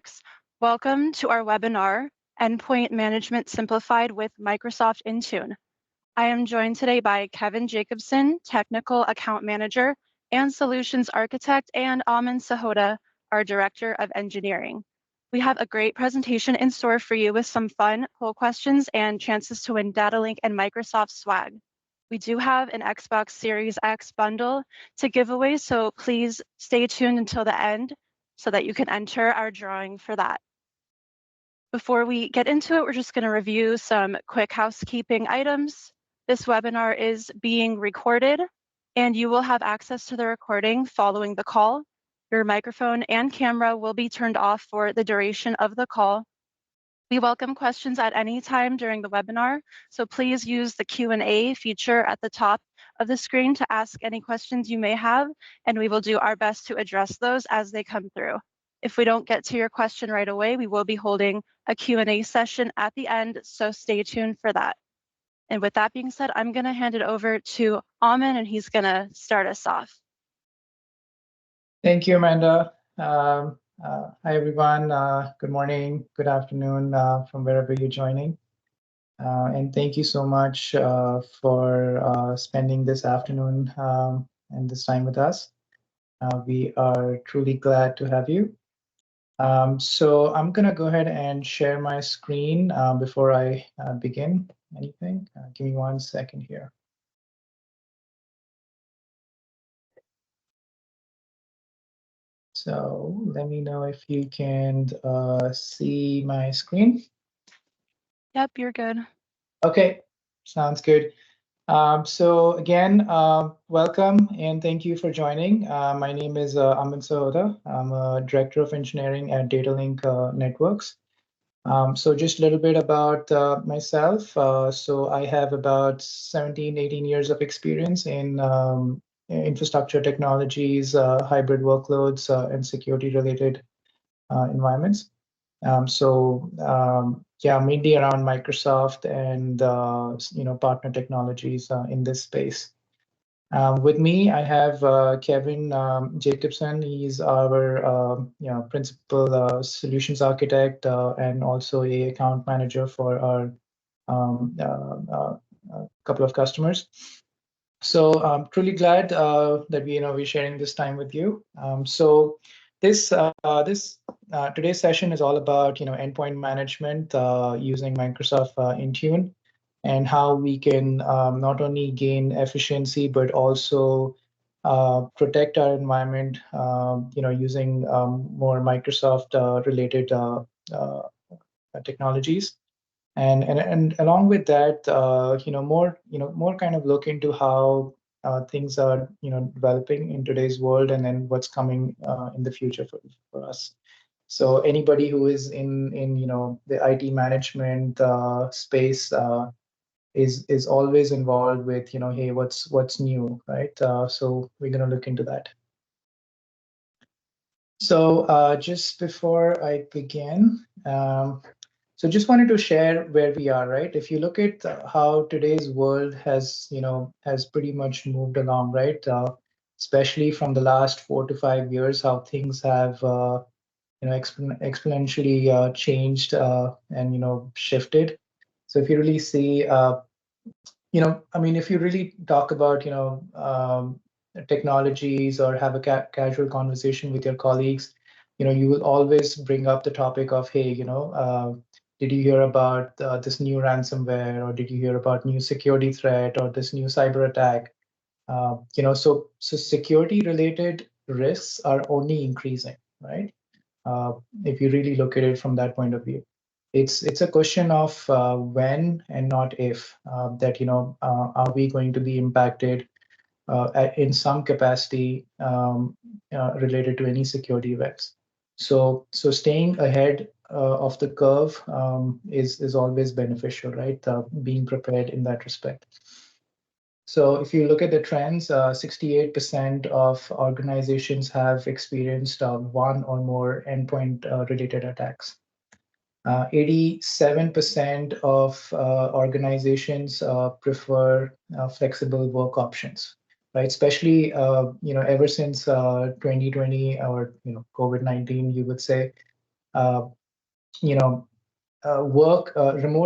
remarks. Welcome to our webinar, Endpoint Management Simplified with Microsoft Intune. I am joined today by Kevin Jacobson, Technical Account Manager and Solutions Architect, and Aman Sahota, our Director of Engineering. We have a great presentation in store for you with some fun poll questions and chances to win Datalink and Microsoft swag. We do have an Xbox Series X bundle to give away, so please stay tuned until the end so that you can enter our drawing for that. Before we get into it, we're just going to review some quick housekeeping items. This webinar is being recorded, and you will have access to the recording following the call. Your microphone and camera will be turned off for the duration of the call. We welcome questions at any time during the webinar, so please use the Q&A feature at the top of the screen to ask any questions you may have, and we will do our best to address those as they come through. If we don't get to your question right away, we will be holding a Q&A session at the end, so stay tuned for that. And with that being said, I'm going to hand it over to Aman, and he's going to start us off. Thank you, Amanda. Hi, everyone. Good morning, good afternoon from wherever you're joining. And thank you so much for spending this afternoon and this time with us. We are truly glad to have you. So I'm going to go ahead and share my screen before I begin anything. Give me 1 second here. So let me know if you can see my screen. Yep, you're good. Okay, sounds good. So again, welcome and thank you for joining. My name is Aman Sahota. I'm a Director of Engineering at Datalink Networks. So just a little bit about myself. So I have about 17, 18 years of experience in infrastructure technologies, hybrid workloads, and security-related environments. Yeah, mainly around Microsoft and partner technologies in this space. With me, I have Kevin Jacobson. He's our principal solutions architect and also a account manager for our couple of customers. So I'm truly glad that we're sharing this time with you. So today's session is all about endpoint management using Microsoft Intune, and how we can not only gain efficiency but also protect our environment, using more Microsoft related technologies. And along with that, more kind of look into how things are developing in today's world, and then what's coming in the future for us. So anybody who is in the IT management space is always involved with hey, what's new, right? So we're going to look into that. So just before I begin. So just wanted to share where we are, right? If you look at how today's world has pretty much moved along, right? Especially from the last 4 to 5 years, how things have exponentially changed and shifted. So if you really see, if you really talk about technologies or have a casual conversation with your colleagues, you will always bring up the topic of, hey, did you hear about this new ransomware, or did you hear about new security threat, or this new cyber attack? So security-related risks are only increasing, right? If you really look at it from that point of view, it's a question of when and not if that are we going to be impacted in some capacity related to any security events. So staying ahead of the curve is always beneficial, right? Being prepared in that respect. So if you look at the trends, 68% of organizations have experienced one or more endpoint related attacks. 87% of organizations prefer flexible work options, right? Especially ever since 2020 or COVID-19, you would say, uh, remote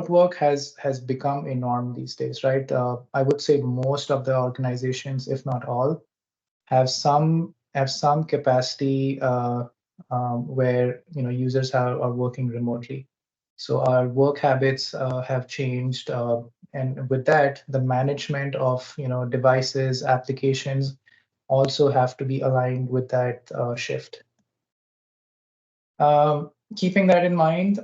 work has become a norm these days, right? I would say most of the organizations, if not all, have some capacity where users are working remotely. So our work habits have changed, and with that, the management of devices, applications also have to be aligned with that shift. Keeping that in mind,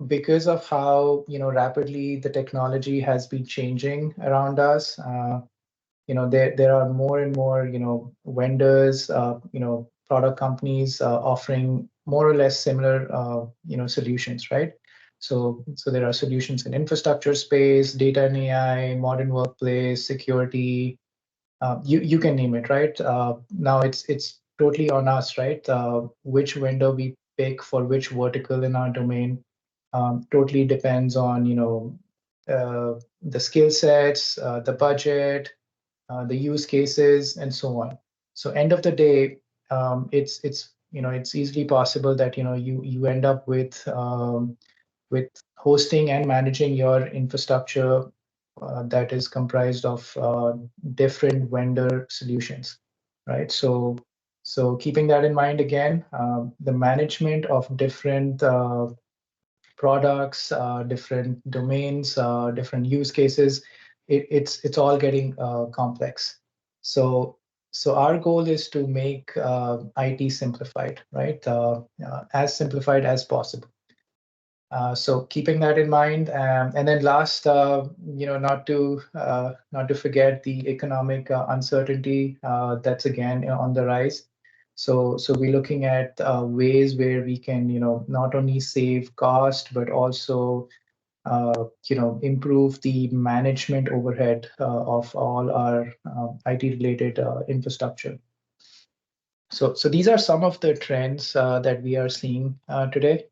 because of how rapidly the technology has been changing around us, there are more and more vendors, product companies offering more or less similar solutions, right? So there are solutions in infrastructure space, data and AI, modern workplace, security, you can name it, right? Now it's totally on us, right? Which vendor we pick for which vertical in our domain totally depends on the skill sets, the budget, the use cases, and so on. So end of the day, it's easily possible that you end up with hosting and managing your infrastructure that is comprised of different vendor solutions, right? So keeping that in mind again, the management of different products, different domains, different use cases, it's all getting complex. So so our goal is to make IT simplified, right? As simplified as possible. So keeping that in mind, and then last, not to forget the economic uncertainty that's again on the rise. So we're looking at ways where we can, not only save cost but also, improve the management overhead of all our IT-related infrastructure. So these are some of the trends that we are seeing today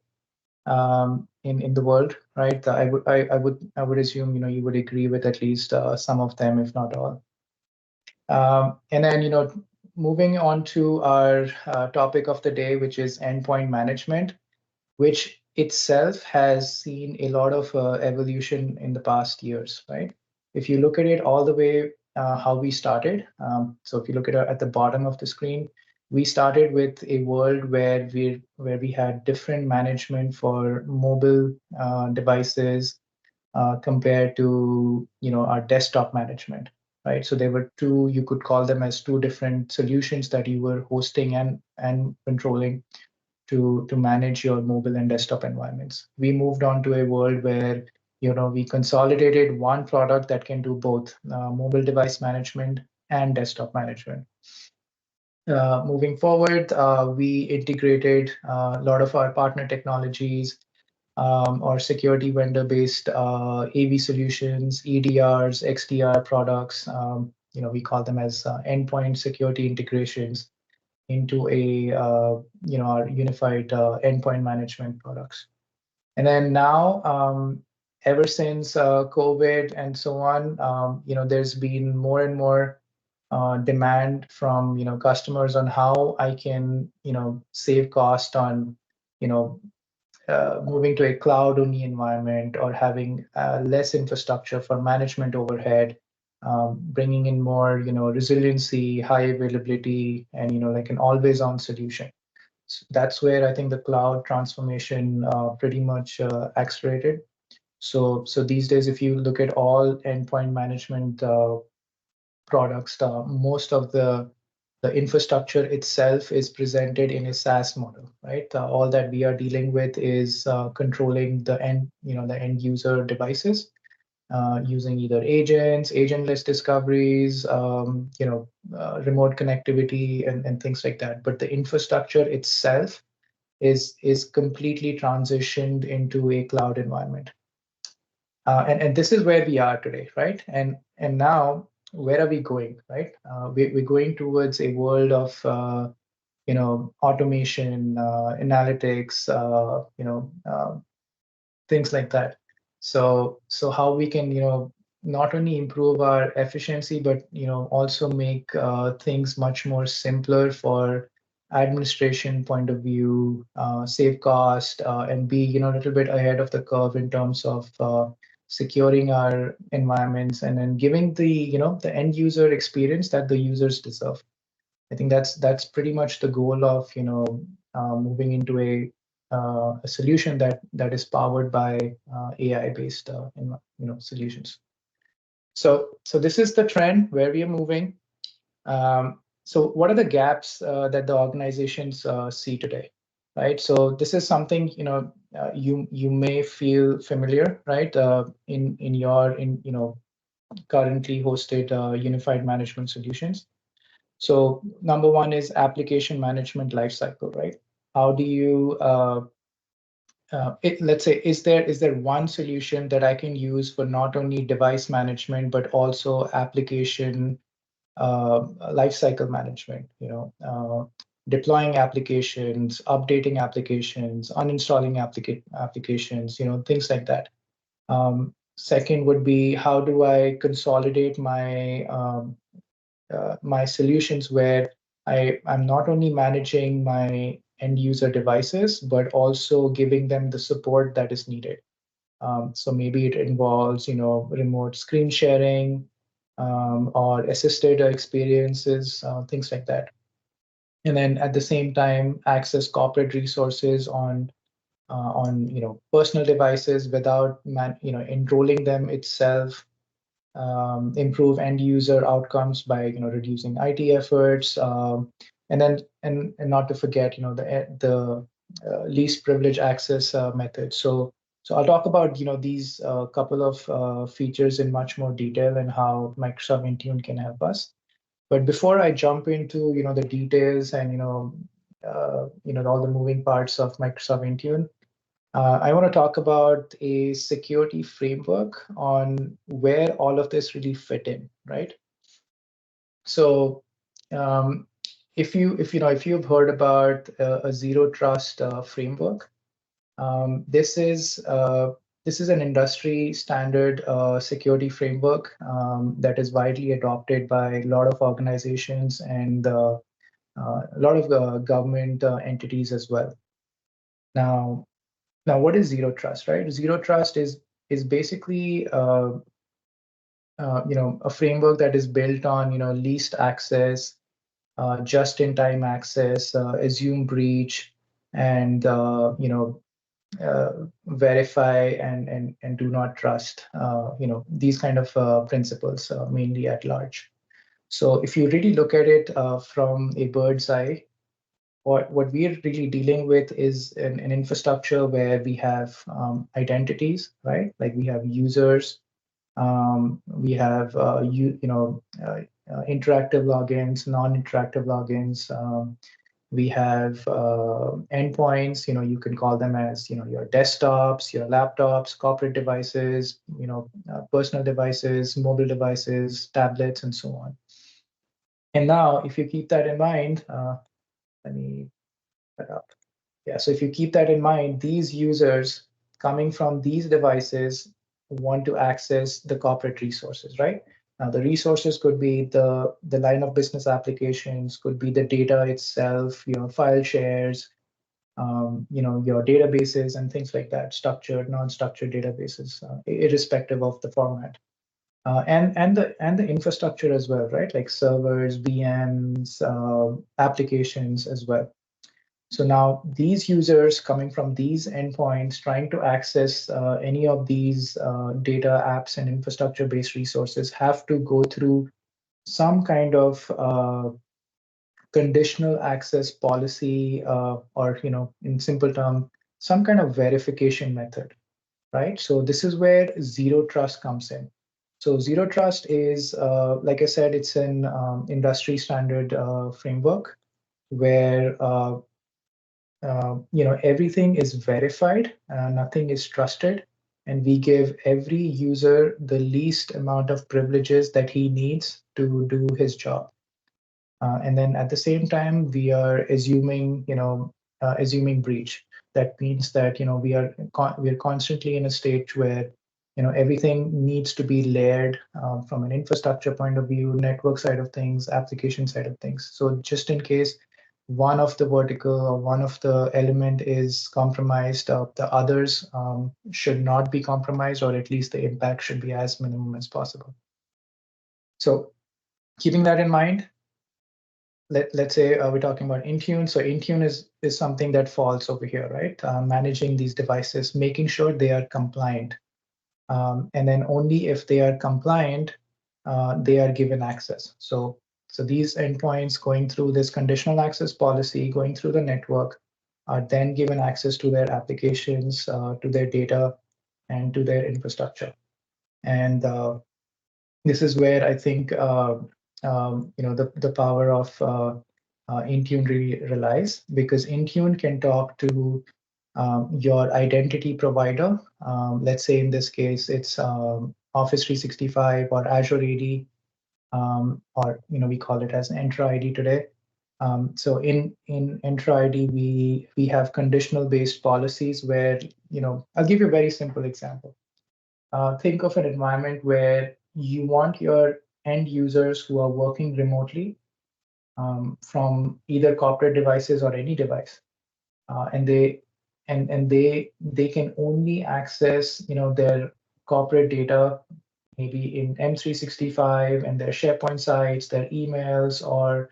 in the world, right? I would assume you would agree with at least some of them, if not all. And then moving on to our topic of the day, which is endpoint management, which itself has seen a lot of evolution in the past years, right? If you look at it all the way, how we started, so if you look at the bottom of the screen, we started with a world where we had different management for mobile devices compared to our desktop management, right? So there were two, you could call them as two different solutions that you were hosting and controlling to manage your mobile and desktop environments. We moved on to a world where we consolidated one product that can do both mobile device management and desktop management. Moving forward, we integrated a lot of our partner technologies or security vendor-based AV solutions, EDRs, XDR products. We call them as endpoint security integrations into our unified endpoint management products. And then now, ever since COVID and so on, there's been more and more demand from customers on how I can save cost on you know moving to a cloud-only environment or having less infrastructure for management overhead, bringing in more, resiliency, high availability, and like an always-on solution. So that's where I think the cloud transformation pretty much accelerated. So these days, if you look at all endpoint management products, most of the infrastructure itself is presented in a SaaS model, right? All that we are dealing with is controlling the end user devices using either agents, agentless discoveries, remote connectivity, and things like that. But the infrastructure itself is completely transitioned into a cloud environment. And this is where we are today, right? And now where are we going, right? We're going towards a world of automation, analytics, things like that. So how we can not only improve our efficiency, but also make things much more simpler for administration point of view, save cost, and be a little bit ahead of the curve in terms of securing our environments and then giving the end user experience that the users deserve. I think that's pretty much the goal of moving into a solution that is powered by AI based solutions. So this is the trend where we are moving. So what are the gaps that the organizations see today, right? So this is something you may feel familiar, right? In your currently hosted unified management solutions. So number one is application management lifecycle, right? How do you let's say, is there one solution that I can use for not only device management but also application lifecycle management? Deploying applications, updating applications, uninstalling applications, things like that. Second would be, how do I consolidate my solutions where I'm not only managing my end user devices, but also giving them the support that is needed. So maybe it involves, remote screen sharing, or assisted experiences, things like that. And then at the same time, access corporate resources on personal devices without enrolling them itself, improve end user outcomes by reducing IT efforts, and then and not to forget the least privilege access method. So I'll talk about these couple of features in much more detail and how Microsoft Intune can help us. But before I jump into the details and all the moving parts of Microsoft Intune, I want to talk about a security framework on where all of this really fit in, right? So, if you've heard about a zero trust framework, this is an industry standard security framework that is widely adopted by a lot of organizations and a lot of government entities as well. Now, what is zero trust, right? Zero trust is basically a framework that is built on least access, just-in-time access, assume breach, and verify and do not trust. These kind of principles, mainly at large. So if you really look at it from a bird's eye, what we're really dealing with is an infrastructure where we have identities, right? Like we have users, we have interactive logins, non-interactive logins. We have endpoints. You can call them as your desktops, your laptops, corporate devices, personal devices, mobile devices, tablets, and so on. And now, if you keep that in mind, let me put up. Yeah, so if you keep that in mind, these users coming from these devices want to access the corporate resources, right? Now, the resources could be the line of business applications, could be the data itself, file shares, your databases and things like that, structured, non-structured databases, irrespective of the format. And the infrastructure as well, right? Like servers, VMs, applications as well. So now these users coming from these endpoints trying to access any of these data apps and infrastructure-based resources have to go through some kind of conditional access policy, or in simple term, some kind of verification method, right? So this is where zero trust comes in. So zero trust is, like I said, it's an industry standard framework where everything is verified, nothing is trusted, and we give every user the least amount of privileges that he needs to do his job. And then at the same time, we are assuming breach. That means that we are constantly in a stage where everything needs to be layered from an infrastructure point of view, network side of things, application side of things. So just in case one of the vertical or one of the element is compromised, the others should not be compromised, or at least the impact should be as minimum as possible. So keeping that in mind, let's say we're talking about Intune. So Intune is something that falls over here, right? Managing these devices, making sure they are compliant. And then only if they are compliant, they are given access. So these endpoints going through this conditional access policy, going through the network, are then given access to their applications, to their data, and to their infrastructure. And this is where I think the power of Intune really relies, because Intune can talk to your identity provider. Let's say in this case, it's Office 365 or Azure AD, or we call it as Entra ID today. So in Entra ID, we have conditional based policies where I'll give you a very simple example. Think of an environment where you want your end users who are working remotely from either corporate devices or any device, and they can only access their corporate data maybe in M365 and their SharePoint sites, their emails, or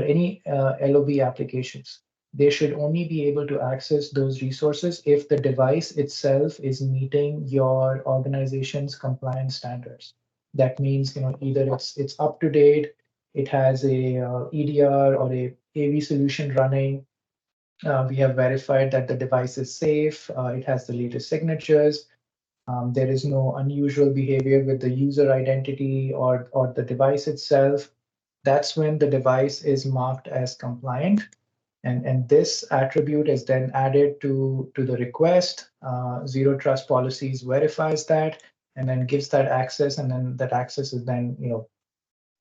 any LOB applications. They should only be able to access those resources if the device itself is meeting your organization's compliance standards. That means, either it's up to date, it has a EDR or a AV solution running. We have verified that the device is safe. It has the latest signatures. There is no unusual behavior with the user identity or the device itself. That's when the device is marked as compliant. And this attribute is then added to the request. Zero trust policies verifies that and then gives that access. And then that access is then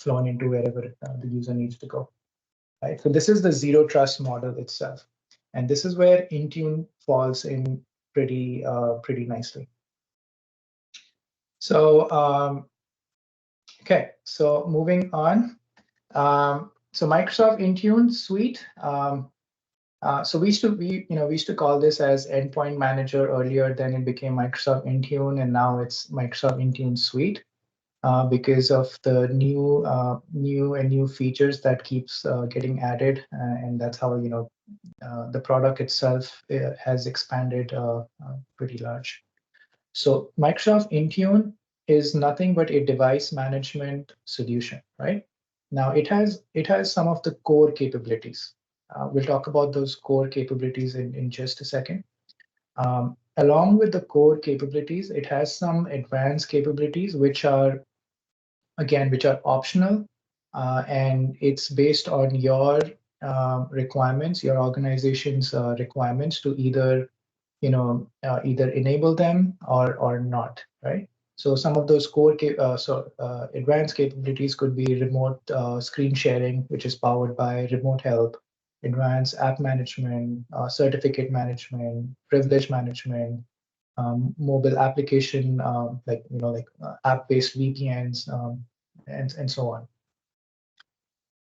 flown into wherever the user needs to go. Right? So this is the zero trust model itself. And this is where Intune falls in pretty nicely. So, okay, so moving on. So Microsoft Intune Suite. So we used to call this as Endpoint Manager earlier. Then it became Microsoft Intune, and now it's Microsoft Intune Suite because of the new features that keeps getting added, and that's how the product itself has expanded pretty large. So Microsoft Intune is nothing but a device management solution, right? Now it has some of the core capabilities. We'll talk about those core capabilities in just a second. Along with the core capabilities, it has some advanced capabilities which are optional, and it's based on your requirements, your organization's requirements to either enable them or not, right? So some of those advanced capabilities could be remote screen sharing, which is powered by remote help, advanced app management, certificate management, privilege management, mobile application app-based VPNs, and so on.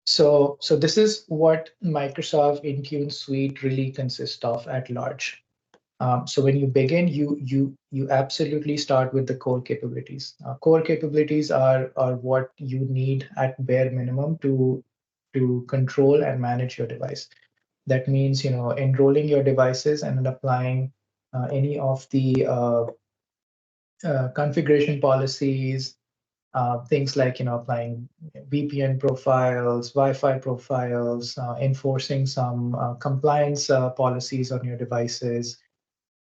So this is what Microsoft Intune Suite really consists of at large. So when you begin, you absolutely start with the core capabilities. Core capabilities are what you need at bare minimum to control and manage your device. That means enrolling your devices and then applying any of the configuration policies, things like applying VPN profiles, Wi-Fi profiles, enforcing some compliance policies on your devices,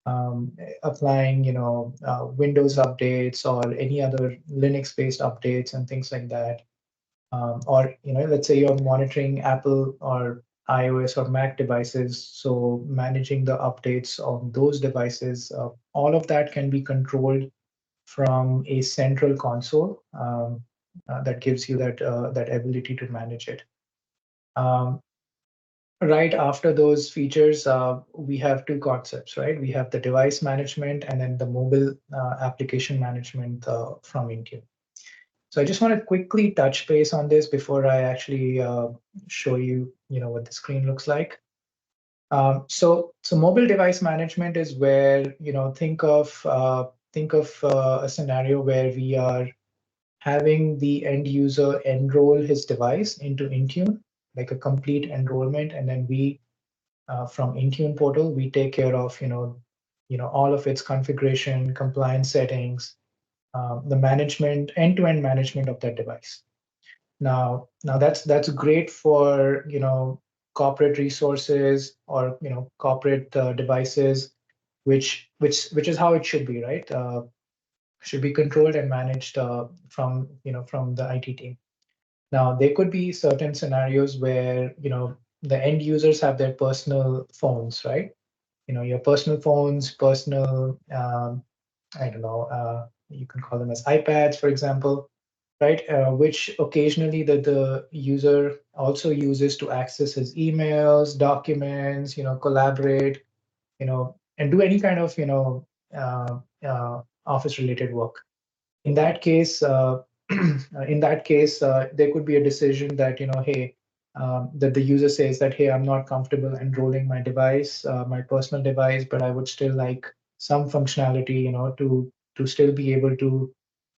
applying Windows updates or any other Linux-based updates and things like that. Or let's say you're monitoring Apple or iOS or Mac devices, so managing the updates on those devices, all of that can be controlled from a central console that gives you that ability to manage it. Right after those features, we have two concepts, right? We have the device management and then the mobile application management from Intune. So I just want to quickly touch base on this before I actually show you, what the screen looks like. So mobile device management is where, think of a scenario where we are having the end user enroll his device into Intune, like a complete enrollment, and then we from Intune portal we take care of all of its configuration, compliance settings, the management, end-to-end management of that device. Now that's great for corporate resources or corporate devices, which is how it should be, right? Should be controlled and managed from the IT team. Now there could be certain scenarios where the end users have their personal phones, right? Your personal phones, personal I don't know, you can call them as iPads, for example, right? Which occasionally the user also uses to access his emails, documents, collaborate, and do any kind of, office-related work. In that case, there could be a decision that, hey, that the user says that, hey, I'm not comfortable enrolling my device, my personal device, but I would still like some functionality, to still be able to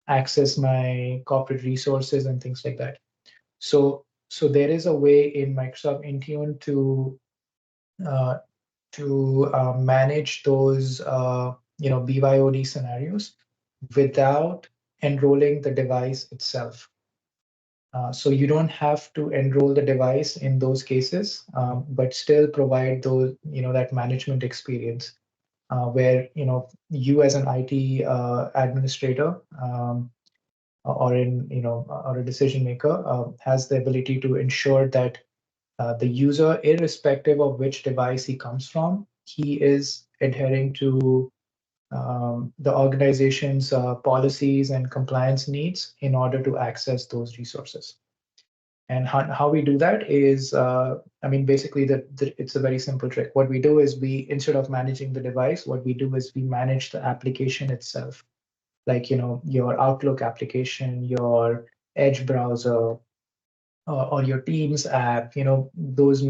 access my corporate resources and things like that. So there is a way in Microsoft Intune uh, to manage those BYOD scenarios without enrolling the device itself. So you don't have to enroll the device in those cases, but still provide those that management experience where you as an IT administrator or or a decision maker has the ability to ensure that the user, irrespective of which device he comes from, he is adhering to the organization's policies and compliance needs in order to access those resources. And how we do that is, I mean, basically, it's a very simple trick. What we do is instead of managing the device, what we do is we manage the application itself, like your Outlook application, your Edge browser, or your Teams app. Those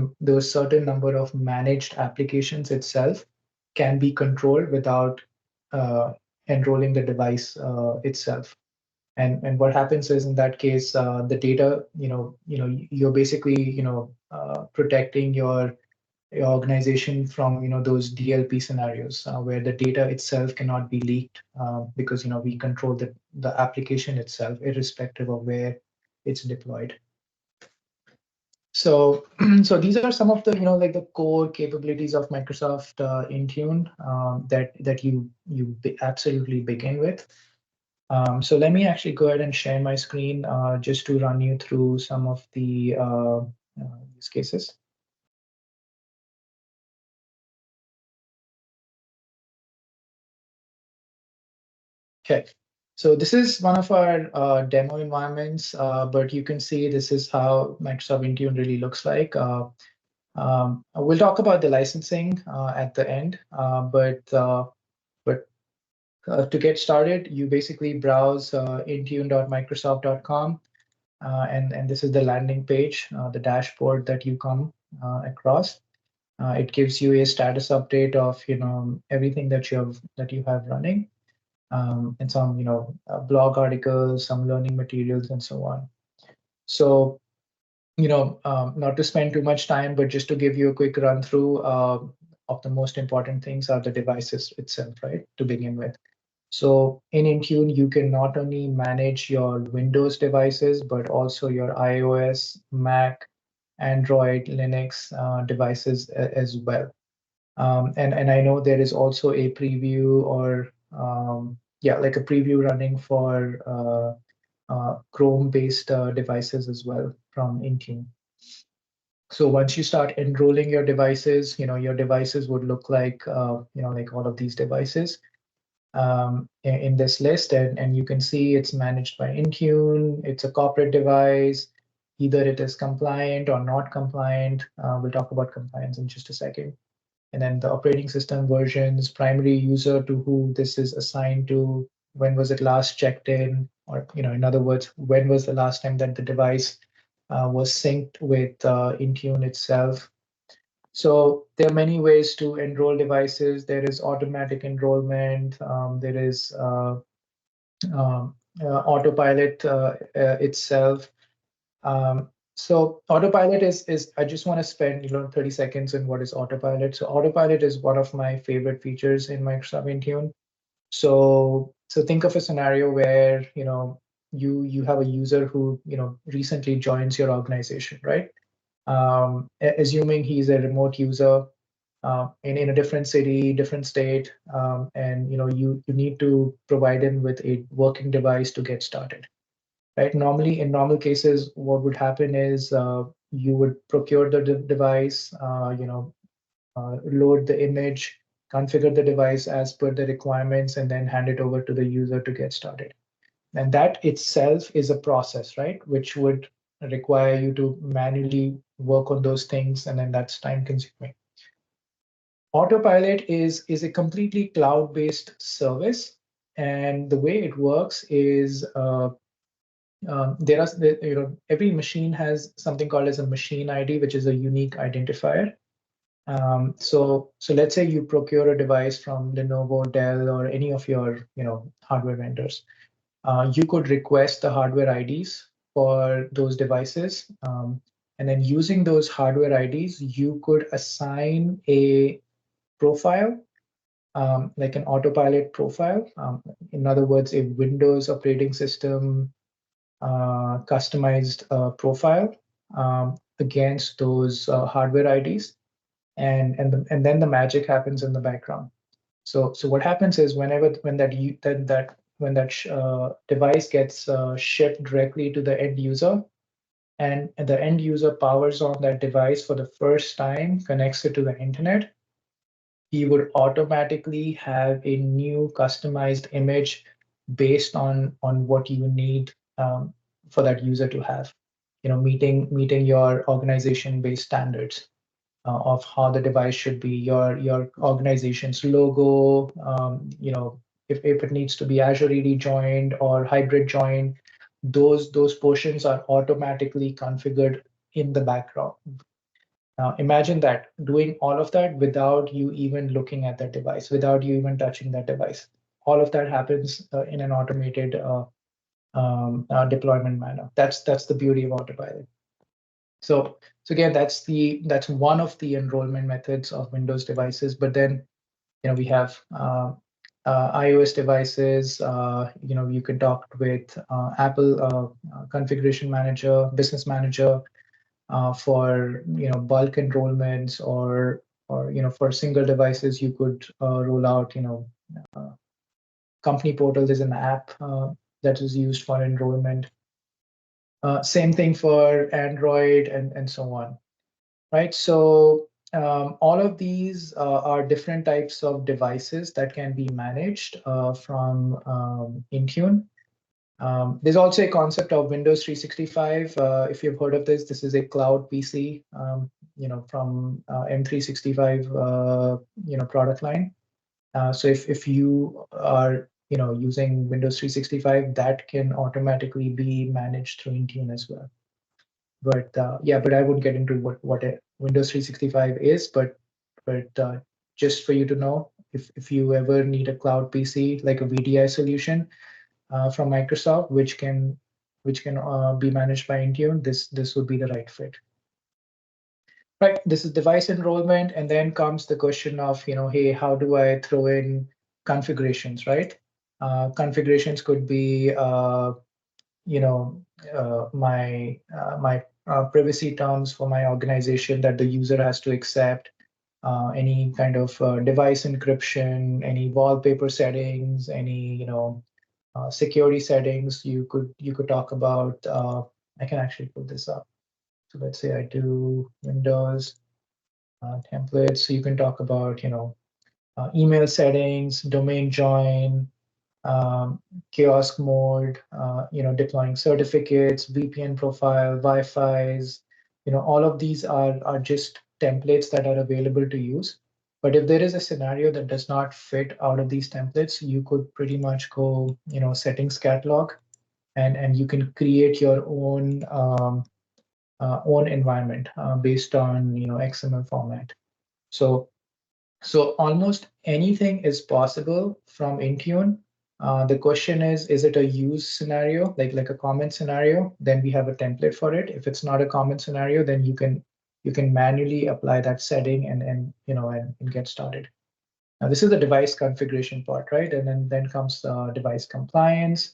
certain number of managed applications itself can be controlled without uh, enrolling the device itself. And what happens is, in that case, the data, you're basically protecting your organization from those DLP scenarios where the data itself cannot be leaked because we control the application itself irrespective of where it's deployed. So, so these are some of the like the core capabilities of Microsoft Intune that you absolutely begin with. So let me actually go ahead and share my screen just to run you through some of the use cases. Okay, so this is one of our demo environments, but you can see this is how Microsoft Intune really looks like. We'll talk about the licensing at the end, but to get started, you basically browse intune.microsoft.com, and this is the landing page, the dashboard that you come across. It gives you a status update of everything that you have running, and some blog articles, some learning materials, and so on. So not to spend too much time, but just to give you a quick run through of the most important things are the devices itself, right? To begin with. So in Intune, you can not only manage your Windows devices, but also your iOS, Mac, Android, Linux devices as well. And I know there is also a preview or yeah, like a preview running for Chrome-based devices as well from Intune. So once you start enrolling your devices, your devices would look like all of these devices in this list, and you can see it's managed by Intune. It's a corporate device. Either it is compliant or not compliant. We'll talk about compliance in just a second. And then the operating system versions, primary user to who this is assigned to, when was it last checked in, or in other words, when was the last time that the device was synced with Intune itself. So there are many ways to enroll devices. There is automatic enrollment. There is autopilot itself. So autopilot is I just want to spend 30 seconds on what is autopilot. So autopilot is one of my favorite features in Microsoft Intune. So think of a scenario where you have a user who recently joins your organization, right? Assuming he's a remote user in a different city, different state, and you need to provide him with a working device to get started, right? Normally, in normal cases, what would happen is you would procure the device, load the image, configure the device as per the requirements, and then hand it over to the user to get started. And that itself is a process, right? Which would require you to manually work on those things, and then that's time consuming. Autopilot is a completely cloud-based service, and the way it works is there are every machine has something called as a machine ID, which is a unique identifier. So let's say you procure a device from Lenovo, Dell, or any of your hardware vendors. You could request the hardware IDs for those devices, and then using those hardware IDs, you could assign a profile, like an autopilot profile. In other words, a Windows operating system customized profile against those hardware IDs, and then the magic happens in the background. So what happens is when that device gets shipped directly to the end user, and the end user powers on that device for the first time, connects it to the internet, he would automatically have a new customized image based on what you need for that user to have, meeting your organization-based standards of how the device should be, your organization's logo, if it needs to be Azure AD joined or hybrid joined, those portions are automatically configured in the background. Now imagine that, doing all of that without you even looking at that device, without you even touching that device. All of that happens in an automated deployment manner. That's the beauty of autopilot. So again, that's one of the enrollment methods of Windows devices. But then we have iOS devices. You can talk with Apple Configuration Manager, Business Manager for bulk enrollments, or for single devices you could roll out. Company Portal is an app that is used for enrollment. Same thing for Android and so on, right? So all of these are different types of devices that can be managed from Intune. There's also a concept of Windows 365. If you've heard of this, this is a cloud PC, from M365, product line. So if you are, using Windows 365, that can automatically be managed through Intune as well. But yeah, but I won't get into what a Windows 365 is, but just for you to know, if you ever need a cloud PC like a VDI solution from Microsoft, which can be managed by Intune, this would be the right fit. Right, this is device enrollment, and then comes the question of, hey, how do I throw in configurations, right? Configurations could be my privacy terms for my organization that the user has to accept, any kind of device encryption, any wallpaper settings, any security settings. You could talk about. I can actually pull this up. So let's say I do Windows templates. So you can talk about email settings, domain join, kiosk mode, deploying certificates, VPN profile, Wi-Fi's, all of these are just templates that are available to use. But if there is a scenario that does not fit out of these templates, you could pretty much go, settings catalog, and you can create your own environment based on XML format. So almost anything is possible from Intune. The question is it a use scenario, like a common scenario? Then we have a template for it. If it's not a common scenario, then you can manually apply that setting and get started. Now this is the device configuration part, right? And then comes device compliance,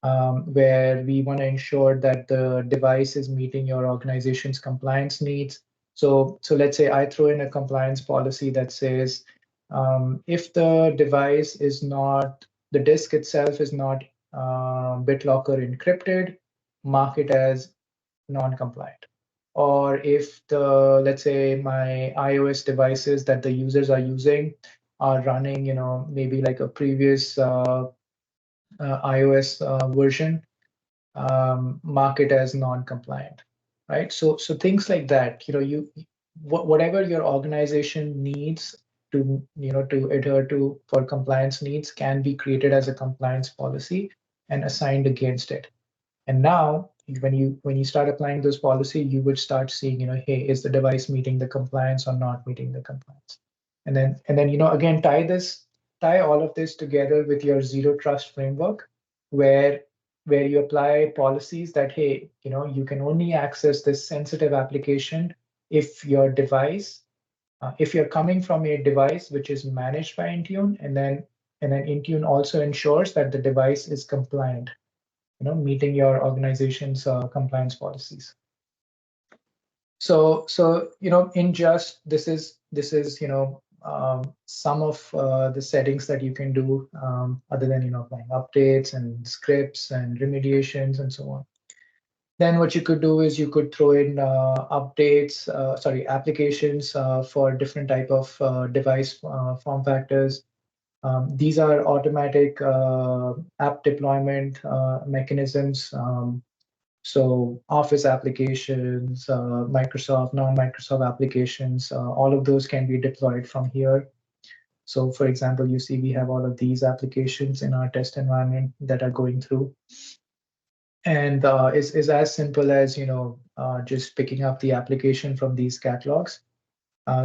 where we want to ensure that the device is meeting your organization's compliance needs. So let's say I throw in a compliance policy that says if the device is not, the disk itself is not BitLocker encrypted, mark it as non-compliant. Or if let's say my iOS devices that the users are using are running, maybe like a previous iOS version, mark it as non-compliant, right? So things like that, whatever your organization needs to adhere to for compliance needs can be created as a compliance policy and assigned against it. And now when you start applying those policy, you would start seeing, hey, is the device meeting the compliance or not meeting the compliance? And then again, tie all of this together with your zero trust framework, where you apply policies that, hey, you can only access this sensitive application if your device, if you're coming from a device which is managed by Intune, and then Intune also ensures that the device is compliant, meeting your organization's compliance policies. So in just this is some of the settings that you can do, other than applying updates and scripts and remediations and so on. Then what you could do is you could throw in applications for different type of device form factors. These are automatic app deployment mechanisms. So Office applications, Microsoft, non-Microsoft applications, all of those can be deployed from here. So for example, you see we have all of these applications in our test environment that are going through. And is as simple as just picking up the application from these catalogs.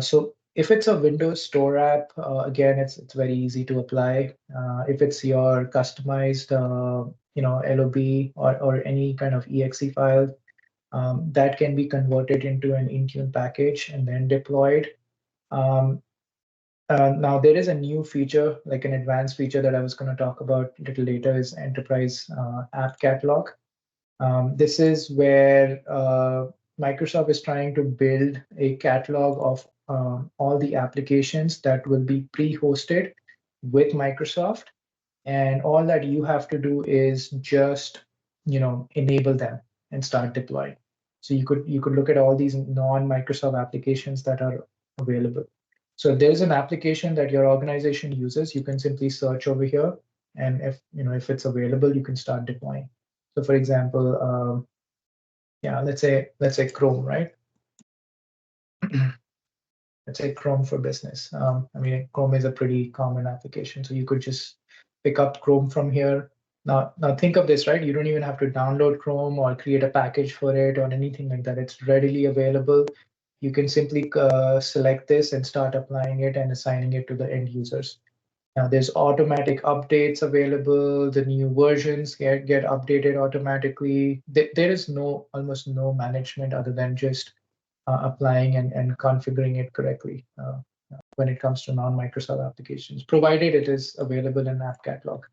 So if it's a Windows Store app, again, it's very easy to apply. If it's your customized LOB or any kind of exe file, that can be converted into an Intune package and then deployed. Now there is a new feature, like an advanced feature that I was going to talk about a little later, is Enterprise App Catalog. This is where Microsoft is trying to build a catalog of all the applications that will be pre-hosted with Microsoft. And all that you have to do is just enable them and start deploying. So you could look at all these non-Microsoft applications that are available. So if there's an application that your organization uses, you can simply search over here, and if it's available, you can start deploying. So for example, yeah, let's say Chrome, right? Let's say Chrome for business. I mean, Chrome is a pretty common application, so you could just pick up Chrome from here. Now think of this, right? You don't even have to download Chrome or create a package for it or anything like that. It's readily available. You can simply select this and start applying it and assigning it to the end users. Now there's automatic updates available. The new versions get updated automatically. There is almost no management other than just applying and configuring it correctly when it comes to non-Microsoft applications, provided it is available in App Catalog.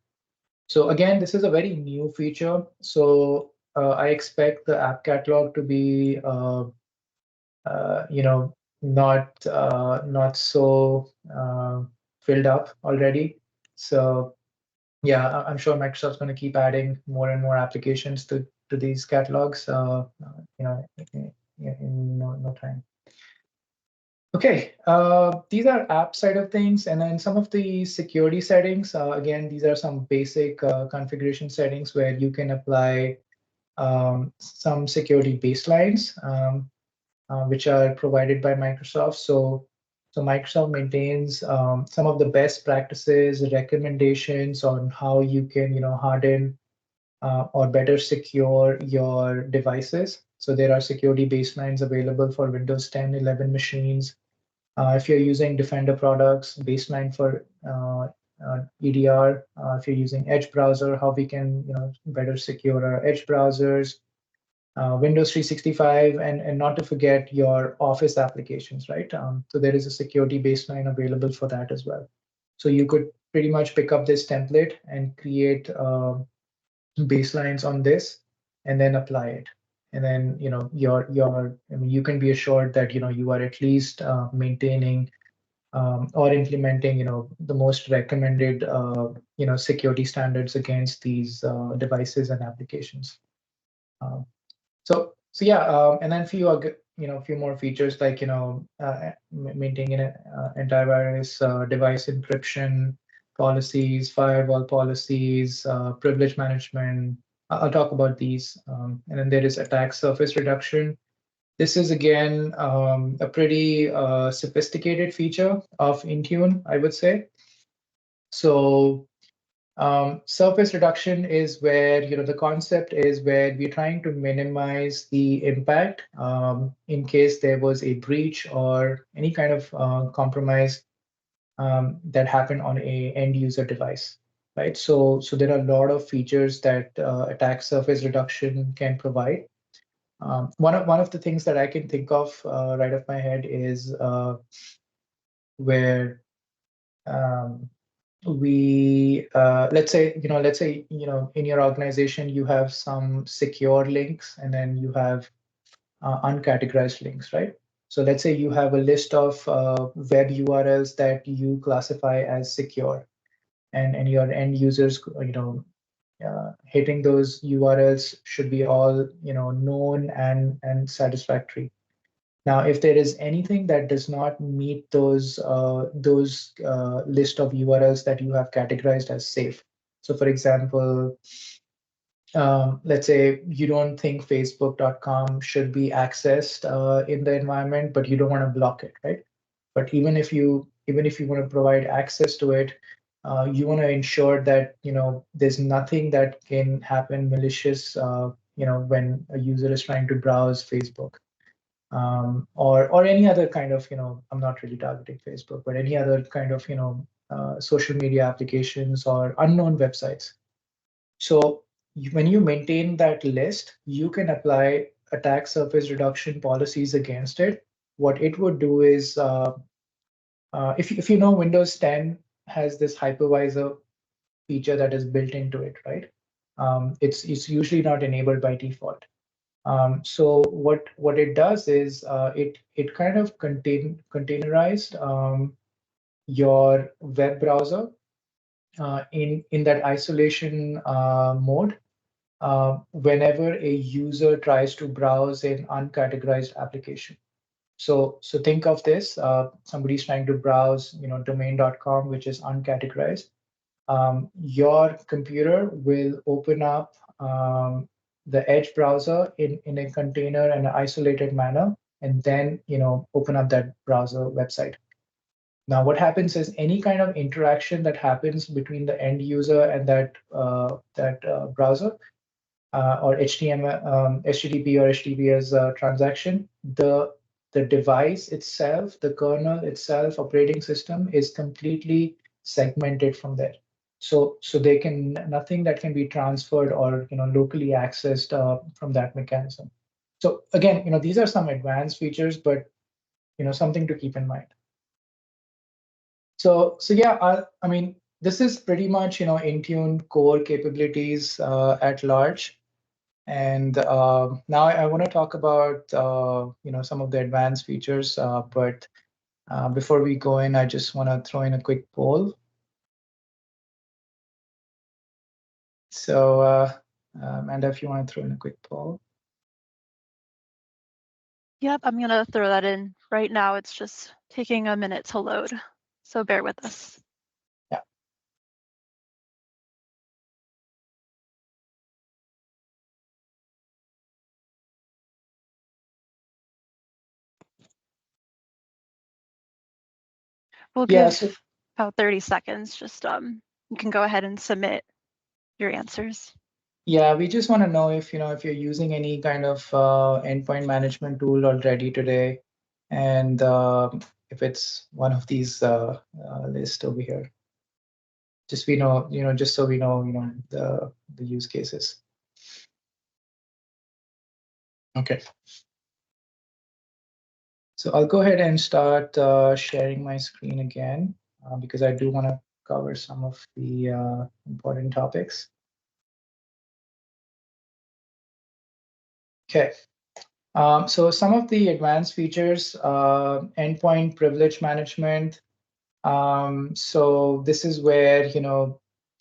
So again, this is a very new feature. So I expect the App Catalog to be not so filled up already. So yeah, I'm sure Microsoft's going to keep adding more and more applications to these catalogs. In no time. Okay, these are app side of things, and then some of the security settings. Again, these are some basic configuration settings where you can apply some security baselines, which are provided by Microsoft. So Microsoft maintains some of the best practices, recommendations on how you can harden or better secure your devices. So there are security baselines available for Windows 10, 11 machines. If you're using Defender products, baseline for EDR. If you're using Edge browser, how we can better secure our Edge browsers. Windows 365, and not to forget your Office applications, right? So there is a security baseline available for that as well. So you could pretty much pick up this template and create baselines on this, and then apply it. And then you can be assured that you are at least maintaining or implementing the most recommended security standards against these devices and applications. So yeah, and then few more features like maintaining an antivirus, device encryption policies, firewall policies, privilege management. I'll talk about these, and then there is attack surface reduction. This is again a pretty sophisticated feature of Intune, I would say. So surface reduction is where the concept is where we're trying to minimize the impact in case there was a breach or any kind of compromise that happened on a end user device, right? So there are a lot of features that attack surface reduction can provide. One of the things that I can think of right off my head is where um, we let's say in your organization you have some secure links and then you have uncategorized links, right? So let's say you have a list of web URLs that you classify as secure, and your end users hitting those URLs should be all known and satisfactory. Now, if there is anything that does not meet those list of URLs that you have categorized as safe. So, for example, let's say you don't think Facebook.com should be accessed in the environment, but you don't want to block it, right? But even if you want to provide access to it, you want to ensure that there's nothing that can happen malicious, when a user is trying to browse Facebook, or any other kind of I'm not really targeting Facebook, but any other kind of social media applications or unknown websites. So when you maintain that list, you can apply attack surface reduction policies against it. What it would do is, if you know Windows 10 has this hypervisor feature that is built into it, right? It's usually not enabled by default. So what it does is it kind of containerized your web browser in that isolation mode whenever a user tries to browse an uncategorized application. So think of this: somebody's trying to browse domain.com, which is uncategorized. Your computer will open up the Edge browser in a container and an isolated manner, and then open up that browser website. Now, what happens is any kind of interaction that happens between the end user and that browser or HTTP or HTTPS transaction, the device itself, the kernel itself, operating system is completely segmented from there. So they can nothing that can be transferred or locally accessed from that mechanism. So again, these are some advanced features, but something to keep in mind. So yeah, I mean, this is pretty much Intune core capabilities at large. And now I want to talk about some of the advanced features. But before we go in, I just want to throw in a quick poll. So Amanda, if you want to throw in a quick poll. Yep, I'm going to throw that in right now. It's just taking a minute to load, so bear with us. Yeah. We'll give about 30 seconds. Just you can go ahead and submit your answers. Yeah, we just want to know if if you're using any kind of endpoint management tool already today, and if it's one of these lists over here. Just we know, just so we know, the use cases. Okay. So I'll go ahead and start sharing my screen again because I do want to cover some of the important topics. Okay. So some of the advanced features, endpoint privilege management. So this is where,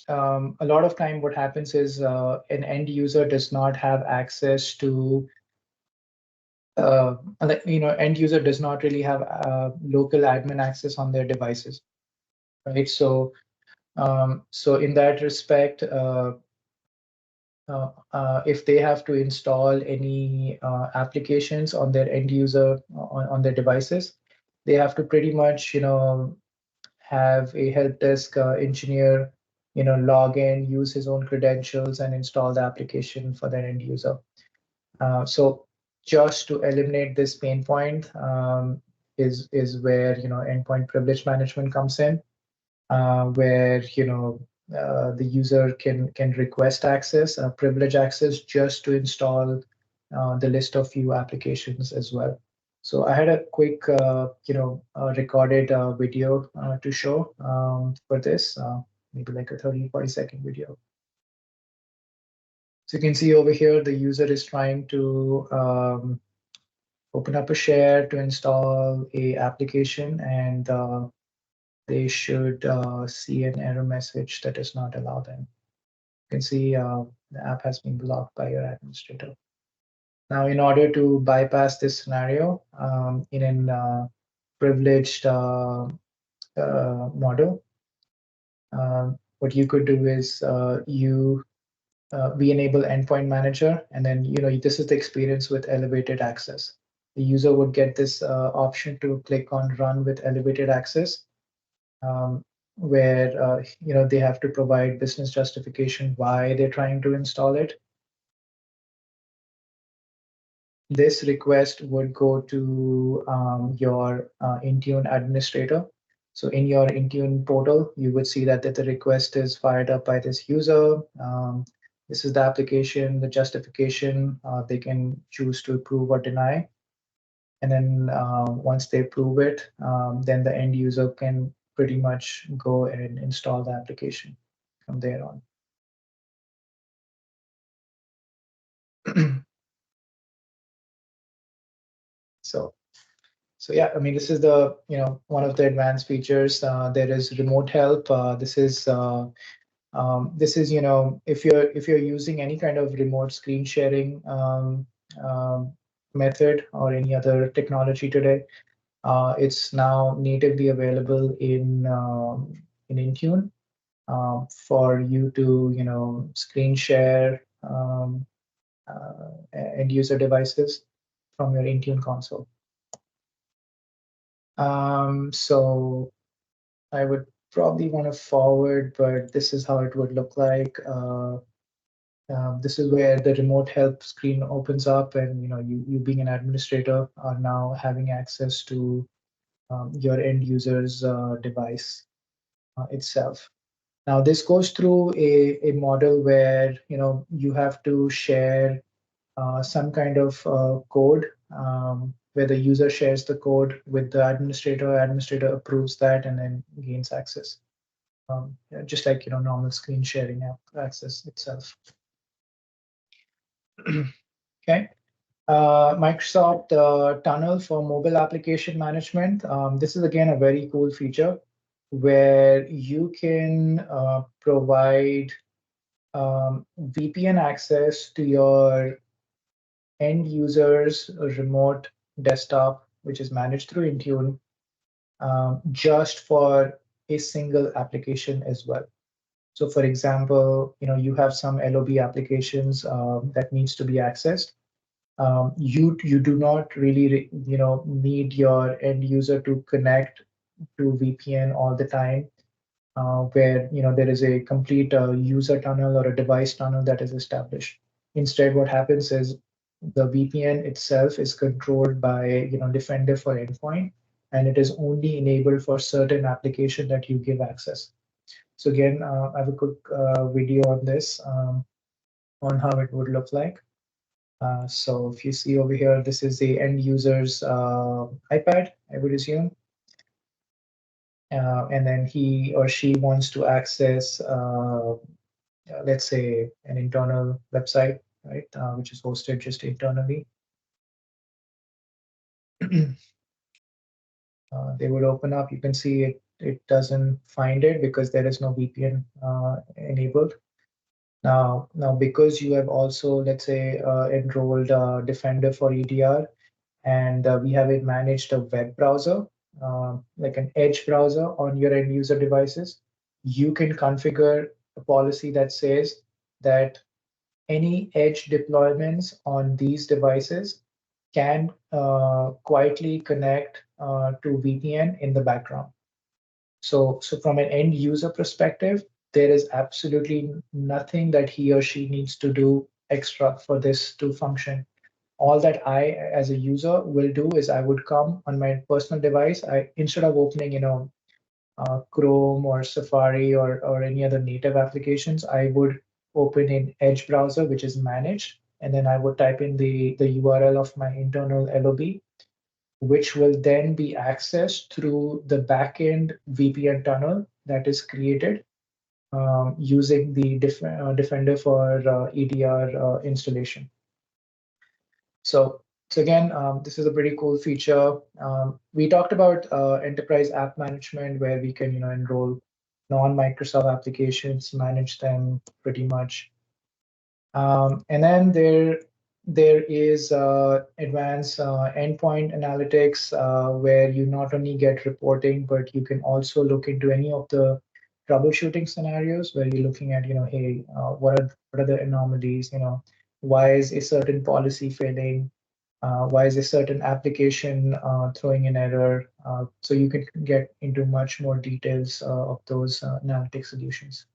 a lot of time what happens is an end user does not have access to end user does not really have local admin access on their devices, right? So in that respect, if they have to install any applications on their end user on their devices, they have to pretty much, have a help desk engineer, log in, use his own credentials, and install the application for their end user. So just to eliminate this pain point is where endpoint privilege management comes in, where the user can request access, privilege access, just to install the list of few applications as well. So I had a quick recorded video to show for this, maybe like a 30-40 second video. So you can see over here, the user is trying to open up a share to install a application, and they should see an error message that does not allow them. You can see the app has been blocked by your administrator. Now, in order to bypass this scenario in an privileged model, what you could do is we enable Endpoint Manager, and then this is the experience with elevated access. The user would get this option to click on Run with elevated access, where they have to provide business justification why they're trying to install it. This request would go to your Intune administrator. So in your Intune portal, you would see that the request is fired up by this user. This is the application, the justification. They can choose to approve or deny. And then once they approve it, then the end user can pretty much go and install the application from there on. So yeah, I mean, this is the one of the advanced features. There is remote help. This is if you're using any kind of remote screen sharing method or any other technology today, it's now natively available in Intune for you to screen share end user devices from your Intune console. So I would probably want to forward, but this is how it would look like. This is where the remote help screen opens up, and you being an administrator are now having access to your end user's device itself. Now this goes through a model where you have to share some kind of code where the user shares the code with the administrator. Administrator approves that and then gains access, just like normal screen sharing access itself. Okay. Microsoft Tunnel for mobile application management. This is again a very cool feature where you can provide VPN access to your end user's remote desktop, which is managed through Intune, just for a single application as well. So for example, you have some LOB applications that needs to be accessed. You do not really need your end user to connect to VPN all the time. where there is a complete user tunnel or a device tunnel that is established. Instead, what happens is the VPN itself is controlled by Defender for Endpoint, and it is only enabled for certain application that you give access. So again, I have a quick video on this, on how it would look like. So if you see over here, this is the end user's iPad, I would assume. And then he or she wants to access, let's say, an internal website, right, which is hosted just internally. They would open up. You can see it doesn't find it because there is no VPN enabled. Now, because you have also, let's say, enrolled Defender for EDR, and we have it managed a web browser, like an Edge browser on your end user devices, you can configure a policy that says that any Edge deployments on these devices can quietly connect to VPN in the background. So from an end user perspective, there is absolutely nothing that he or she needs to do extra for this to function. All that I, as a user, will do is I would come on my personal device. I, instead of opening, Chrome or Safari or any other native applications, I would open in Edge browser, which is managed, and then I would type in the URL of my internal LOB, which will then be accessed through the backend VPN tunnel that is created using the Defender for EDR installation. So again, this is a pretty cool feature. We talked about enterprise app management, where we can enroll non-Microsoft applications, manage them pretty much. And then there is advanced endpoint analytics, where you not only get reporting, but you can also look into any of the troubleshooting scenarios where you're looking at, hey, what are the anomalies? Why is a certain policy failing? Why is a certain application throwing an error? So you can get into much more details of those analytic solutions.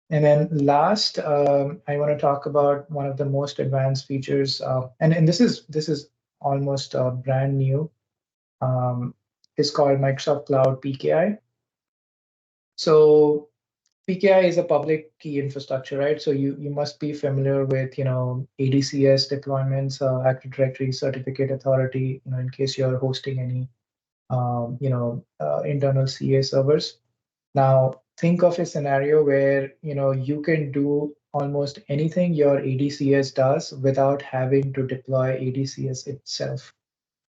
And then last, I want to talk about one of the most advanced features, and this is almost brand new. It's called Microsoft Cloud PKI. So PKI is a public key infrastructure, right? So you must be familiar with ADCS deployments, Active Directory Certificate Authority, in case you're hosting any internal CA servers. Now, think of a scenario where you can do almost anything your ADCS does without having to deploy ADCS itself,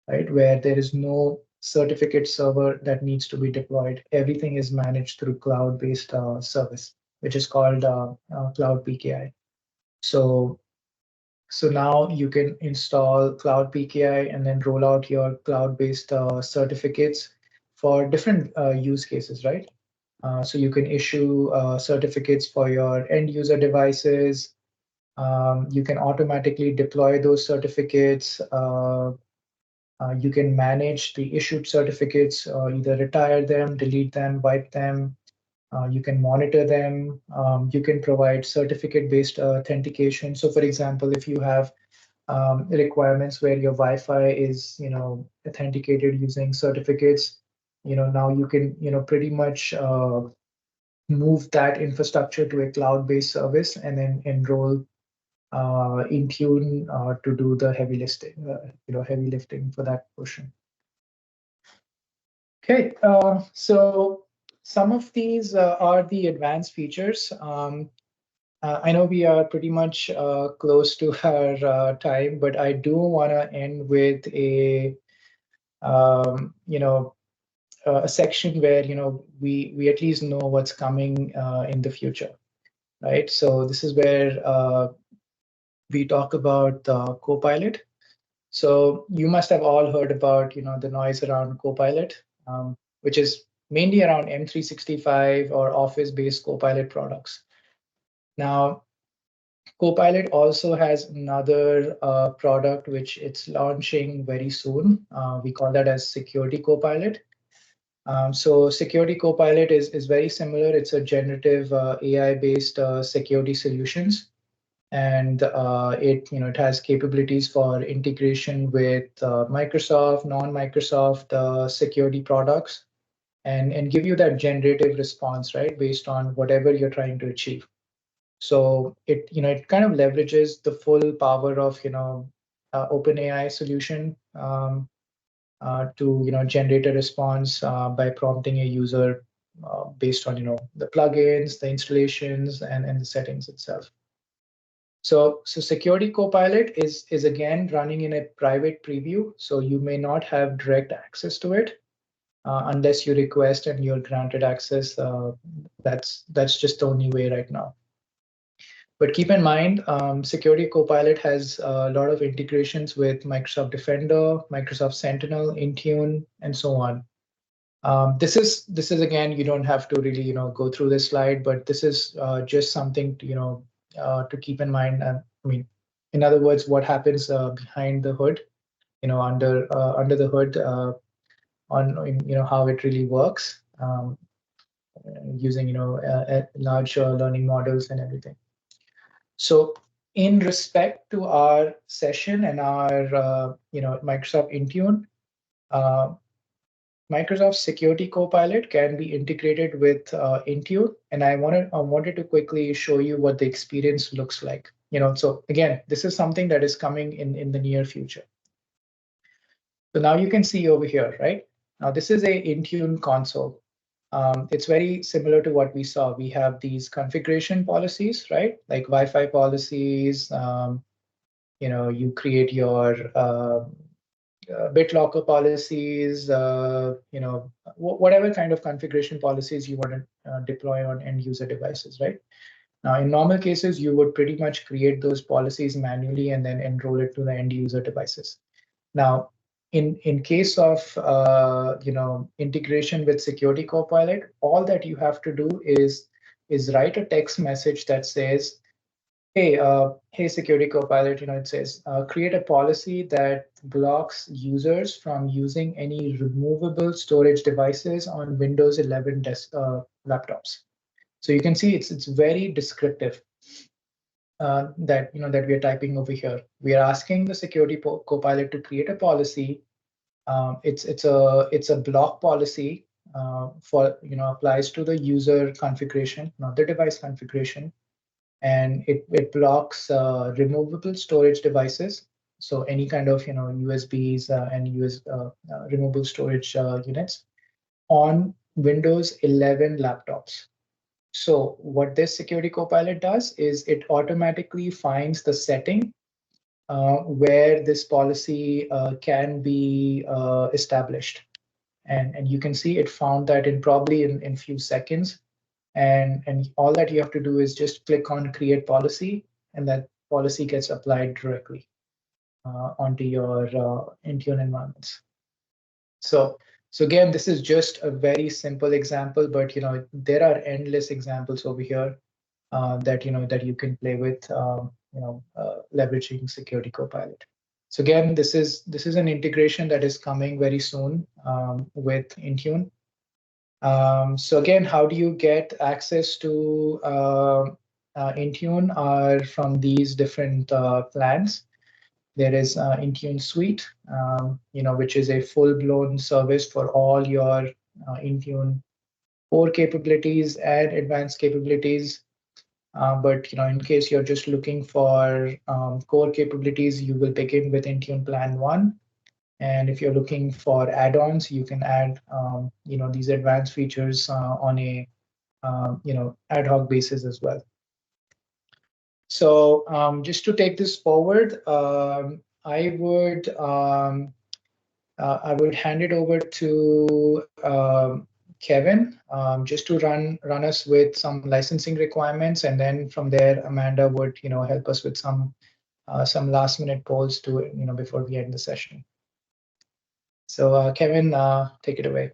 right? Where there is no certificate server that needs to be deployed. Everything is managed through cloud-based service, which is called Cloud PKI. So now you can install Cloud PKI and then roll out your cloud-based certificates for different use cases, right? So you can issue certificates for your end user devices. You can automatically deploy those certificates. You can manage the issued certificates, either retire them, delete them, wipe them. You can monitor them. You can provide certificate-based authentication. So, for example, if you have requirements where your Wi-Fi is, authenticated using certificates, now you can, pretty much move that infrastructure to a cloud-based service and then enroll Intune to do the heavy lifting for that portion. Okay, so some of these are the advanced features. I know we are pretty much close to our time, but I do want to end with a section where we at least know what's coming in the future, right? So this is where we talk about Copilot. So you must have all heard about the noise around Copilot, which is mainly around M365 or Office-based Copilot products. Now, Copilot also has another product which it's launching very soon. We call that as Security Copilot. So Security Copilot is very similar. It's a generative AI-based security solutions, and it has capabilities for integration with Microsoft, non-Microsoft security products, and give you that generative response, right, based on whatever you're trying to achieve. So it kind of leverages the full power of OpenAI solution to generate a response by prompting a user based on the plugins, the installations, and the settings itself. So Security Copilot is again running in a private preview, so you may not have direct access to it unless you request and you're granted access. That's just the only way right now. But keep in mind, Security Copilot has a lot of integrations with Microsoft Defender, Microsoft Sentinel, Intune, and so on. This is again, you don't have to really go through this slide, but this is just something to keep in mind. I mean, in other words, what happens behind the hood, under the hood, on how it really works, using large learning models and everything. So in respect to our session and our Microsoft Intune, uh, Microsoft Security Copilot can be integrated with Intune, and I wanted to quickly show you what the experience looks like. So again, this is something that is coming in the near future. So now you can see over here, right? Now this is a Intune console. It's very similar to what we saw. We have these configuration policies, right? Like Wi-Fi policies. You create your BitLocker policies, whatever kind of configuration policies you want to deploy on end user devices, right? Now, in normal cases, you would pretty much create those policies manually and then enroll it to the end user devices. Now, in case of integration with Security Copilot, all that you have to do is write a text message that says, hey, Security Copilot, it says, create a policy that blocks users from using any removable storage devices on Windows 11 laptops. So you can see it's very descriptive that we are typing over here. We are asking the Security Copilot to create a policy. It's a block policy for applies to the user configuration, not the device configuration. And it blocks removable storage devices. So any kind of USBs and removable storage units on Windows 11 laptops. So what this Security Copilot does is it automatically finds the setting where this policy can be established. And you can see it found that in probably in few seconds. And all that you have to do is just click on create policy, and that policy gets applied directly onto your Intune environments. So again, this is just a very simple example, but there are endless examples over here that you can play with, leveraging Security Copilot. So again, this is an integration that is coming very soon with Intune. So again, how do you get access to Intune are from these different plans. There is Intune Suite, which is a full-blown service for all your Intune core capabilities and advanced capabilities. But in case you're just looking for core capabilities, you will begin with Intune Plan 1. And if you're looking for add-ons, you can add these advanced features on a ad hoc basis as well. So just to take this forward, I would hand it over to Kevin, just to run us with some licensing requirements, and then from there, Amanda would help us with some last minute polls to before we end the session. So Kevin, take it away.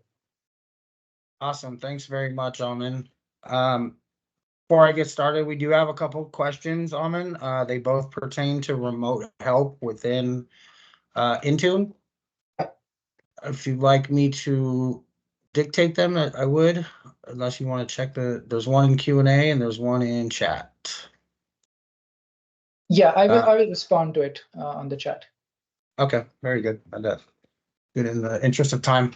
Awesome. Thanks very much, Aman. Before I get started, we do have a couple of questions, Aman. They both pertain to remote help within Intune. If you'd like me to dictate them, I would, unless you want to check there's one in Q&A and there's one in chat. Yeah, I will respond to it on the chat. Okay, very good. Good in the interest of time.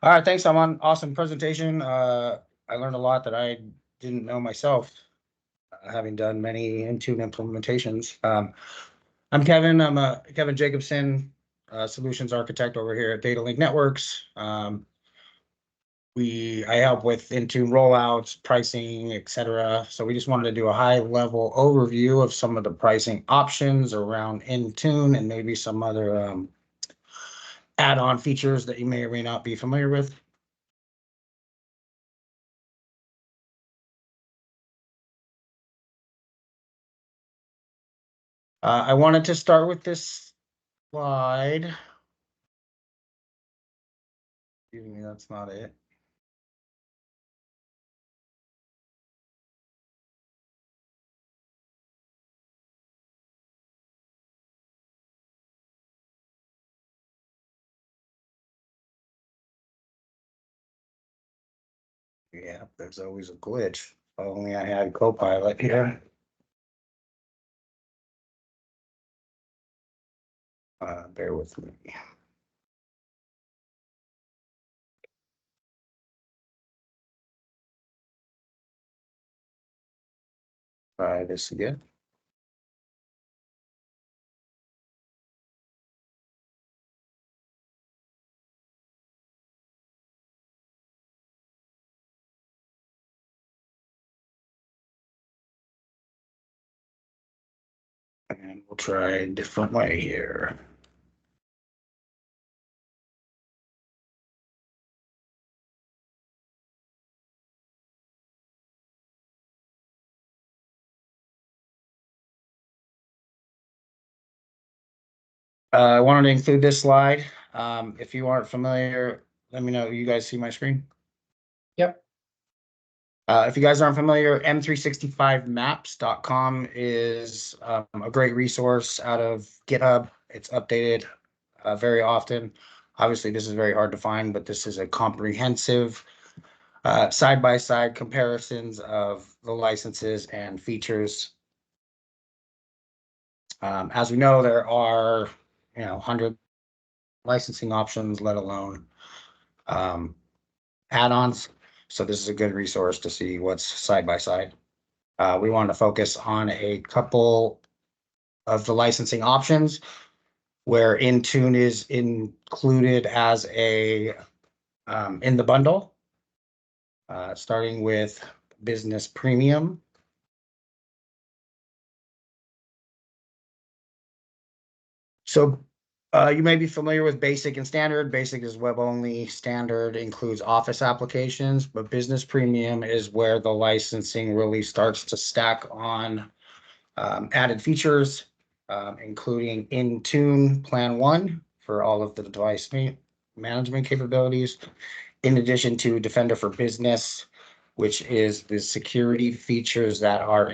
All right, thanks, Aman. Awesome presentation. I learned a lot that I didn't know myself, having done many Intune implementations. I'm Kevin. I'm Kevin Jacobson, solutions architect over here at Datalink Networks. I help with Intune rollouts, pricing, etc. So we just wanted to do a high level overview of some of the pricing options around Intune and maybe some other add-on features that you may or may not be familiar with. I wanted to start with this slide. Excuse me, that's not it. Yeah, there's always a glitch. If only I had Copilot here. Bear with me. Try this again. And we'll try a different way here. I wanted to include this slide. If you aren't familiar, let me know. You guys see my screen? Yep. If you guys aren't familiar, m365maps.com is a great resource out of GitHub. It's updated very often. Obviously, this is very hard to find, but this is a comprehensive side-by-side comparisons of the licenses and features. As we know, there are 100 licensing options, let alone add-ons. So this is a good resource to see what's side by side. We want to focus on a couple of the licensing options where Intune is included as a in the bundle, starting with Business Premium. So you may be familiar with Basic and Standard. Basic is web only. Standard includes Office applications, but Business Premium is where the licensing really starts to stack on added features, including Intune Plan 1 for all of the device management capabilities, in addition to Defender for Business, which is the security features that are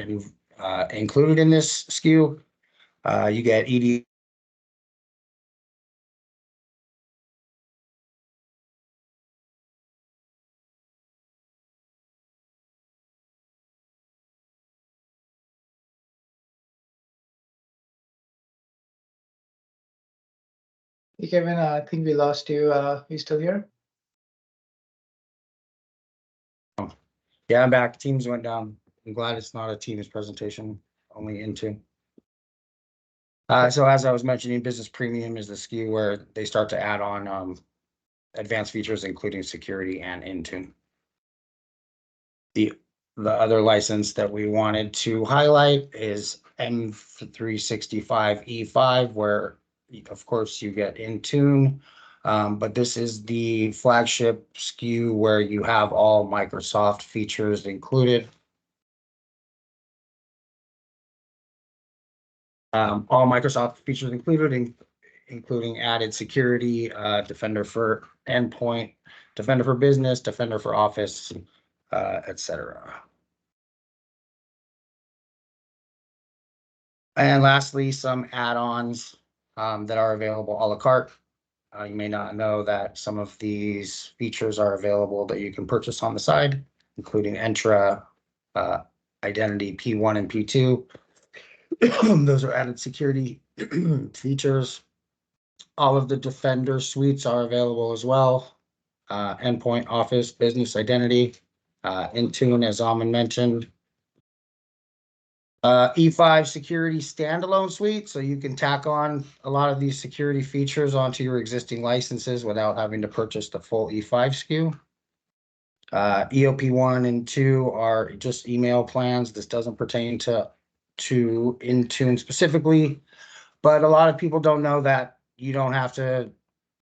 included in this SKU. You get ED. Hey, Kevin, I think we lost you. You still here? Yeah, I'm back. Teams went down. I'm glad it's not a Teams presentation, only Intune. So as I was mentioning, Business Premium is the SKU where they start to add on advanced features, including security and Intune. The other license that we wanted to highlight is M365E5, where of course you get Intune, but this is the flagship SKU where you have all Microsoft features included. All Microsoft features included, including added security, Defender for Endpoint, Defender for Business, Defender for Office, etc. And lastly, some add-ons that are available a la carte. You may not know that some of these features are available that you can purchase on the side, including Entra, Identity P1 and P2. Those are added security features. All of the Defender suites are available as well. Endpoint, Office, Business Identity, Intune, as Aman mentioned. E5 Security Standalone Suite, so you can tack on a lot of these security features onto your existing licenses without having to purchase the full E5 SKU. EOP 1 and 2 are just email plans. This doesn't pertain to Intune specifically, but a lot of people don't know that you don't have to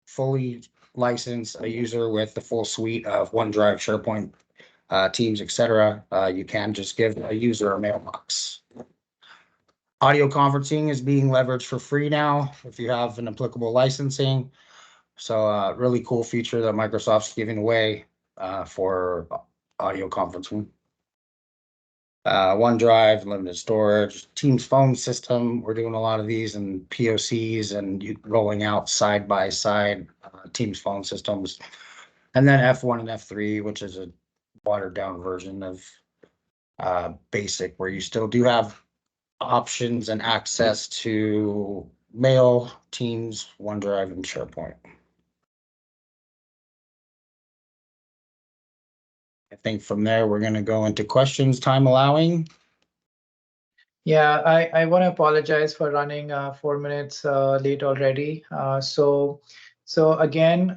fully license a user with the full suite of OneDrive, SharePoint, Teams, etc. You can just give a user a mailbox. Audio conferencing is being leveraged for free now if you have an applicable licensing. So really cool feature that Microsoft's giving away for audio conferencing. OneDrive, limited storage, Teams phone system. We're doing a lot of these in POCs and rolling out side-by-side Teams phone systems. And then F1 and F3, which is a watered down version of Basic, where you still do have options and access to Mail, Teams, OneDrive, and SharePoint. I think from there, we're going to go into questions, time allowing. Yeah, I want to apologize for running 4 minutes late already. So again,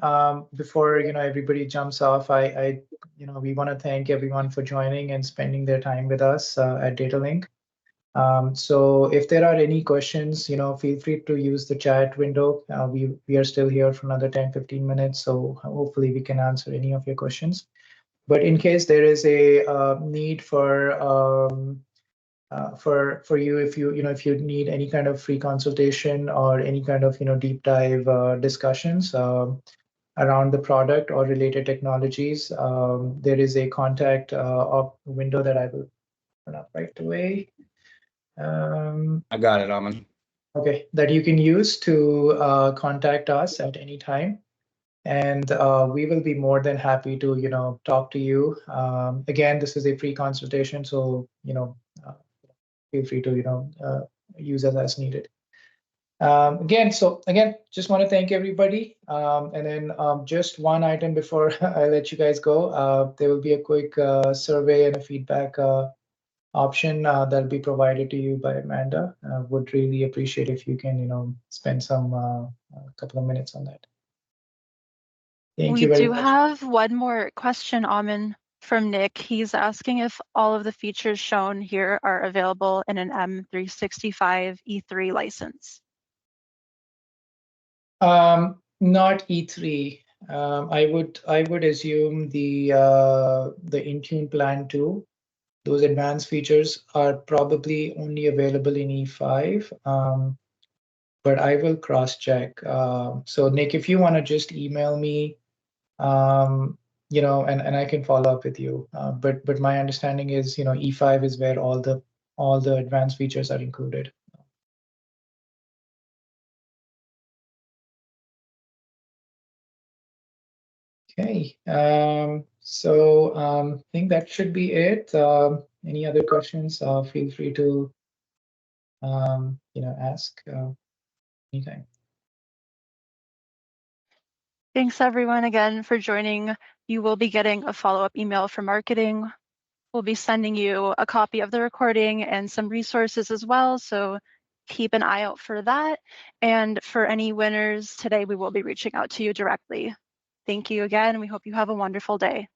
before everybody jumps off, we want to thank everyone for joining and spending their time with us at Datalink. So if there are any questions, feel free to use the chat window. We are still here for another 10-15 minutes, so hopefully we can answer any of your questions. But in case there is a need for you, if you need any kind of free consultation or any kind of deep dive discussions around the product or related technologies, there is a contact window that I will put up right away. I got it, Aman. Okay, that you can use to contact us at any time. And we will be more than happy to talk to you. Again, this is a free consultation, so feel free to use us as needed. Again, just want to thank everybody. And then just one item before I let you guys go. There will be a quick survey and a feedback option that'll be provided to you by Amanda. Would really appreciate if you can spend some a couple of minutes on that. Thank you very much. We do have one more question, Aman, from Nick. He's asking if all of the features shown here are available in an M365 E3 license. Not E3. I would assume the Intune plan 2. Those advanced features are probably only available in E5. But I will cross check. So Nick, if you want to just email me, and I can follow up with you. But my understanding is, E5 is where all the advanced features are included. Okay. So I think that should be it. Any other questions? Feel free to ask anytime. Thanks everyone again for joining. You will be getting a follow-up email from marketing. We'll be sending you a copy of the recording and some resources as well, so keep an eye out for that. And for any winners today, we will be reaching out to you directly. Thank you again. We hope you have a wonderful day.